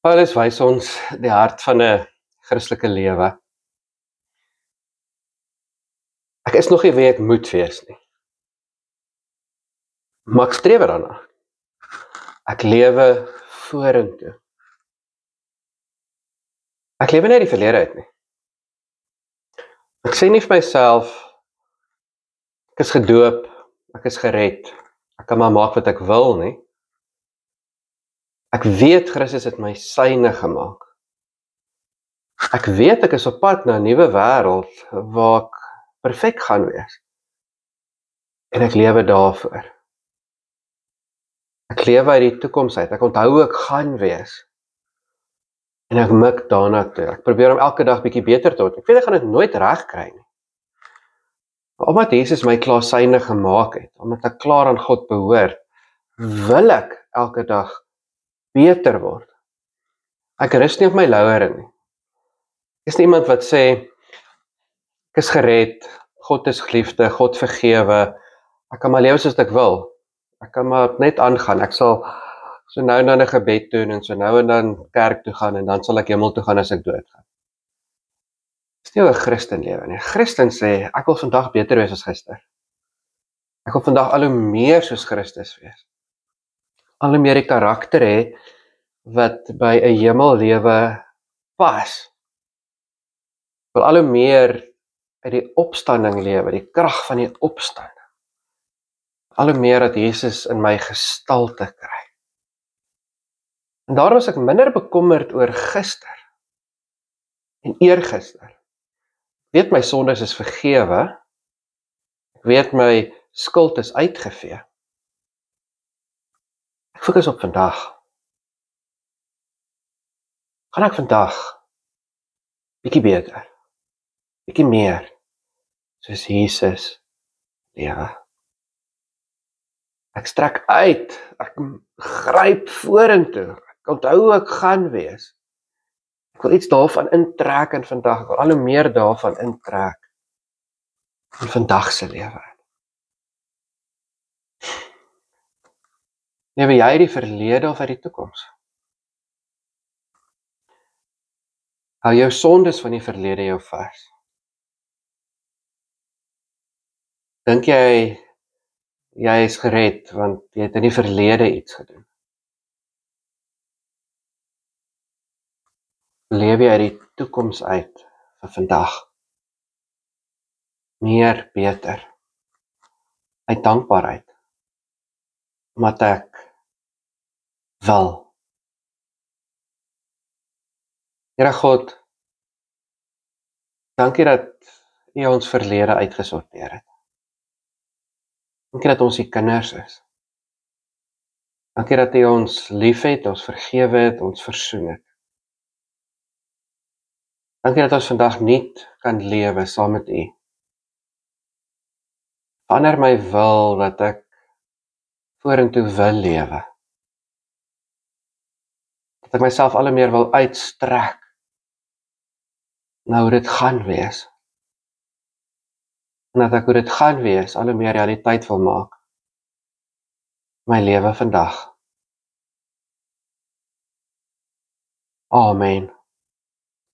Paulus wys ons die hart van 'n Christelike lewe. Ek is nog nie wie ek moet wees nie, maar ek streef daarna. Ek lewe vorentoe. Ek lewe nie die verlede uit nie. Ek sê nie vir myself, ek is gedoop, ek is gered, ek kan maar maak wat ek wil nie. Ek weet Christus het my syne gemaak. Ek weet ek is op pad na 'n nuwe wêreld waar ek perfek gaan wees. En ek lewe daarvoor. Ek lewe uit die toekoms uit. Ek onthou hoe ek gaan wees. En ek mik daarna toe. Ek probeer om elke dag bietjie beter te word. Ek weet ek gaan dit nooit reg kry nie. Maar omdat Jesus my klaar syne gemaak het, omdat ek klaar aan God behoort, wil ek elke dag beter word. Ek rus nie op my lauwere nie. Ek is nie iemand wat sê, ek is gered, God is geliefde, God vergewe, ek kan maar lewe soos ek wil. Ek kan maar net aangaan, ek sal so nou en dan 'n gebed doen, en so nou en dan kerk toe gaan, en dan sal ek hemel toe gaan as ek doodgaan. Dit is nie 'n Christen lewe nie. Christen sê, ek wil vandag beter wees as gister. Ek wil vandag al hoe meer soos Christus wees. Al hoe meer die karakter hê, wat by 'n hemellewe pas. Ek wil al hoe meer uit die opstanding lewe, die krag van die opstanding. Al hoe meer dat Jesus in my gestalte kry. En daarom is ek minder bekommerd oor gister en eergister. Ek weet my sondes is vergewe. Ek weet my skuld is uitgevee. Ek fokus op vandag. Gaan ek vandag bietjie beter, bietjie meer, soos Jesus lewe. Ek strek uit, ek gryp vorentoe, ek onthou hoe ek gaan wees. Ek wil iets daarvan intrek in vandag, ek wil al hoe meer daarvan intrek in vandag se lewe. Lewe jy uit die verlede of uit die toekoms? Hou jou sondes van die verlede jou vas? Dink jy is gered, want jy het in die verlede iets gedoen? Leef jy uit die toekoms uit vir vandag? Meer, beter. Uit dankbaarheid. Omdat ek wil. Here God, dankie dat U ons verlede uitgesorteer het. Dankie dat ons U kinders is. Dankie dat U ons liefhet, ons vergewe het, ons versoen het. Dankie dat ons vandag nuut kan lewe saam met U. Verander my wil dat ek vorentoe wil lewe. Dat ek myself al hoe meer wil uitstrek na hoe dit gaan wees. En dat ek hoe dit gaan wees al hoe meer realiteit wil maak. My lewe vandag. Amen.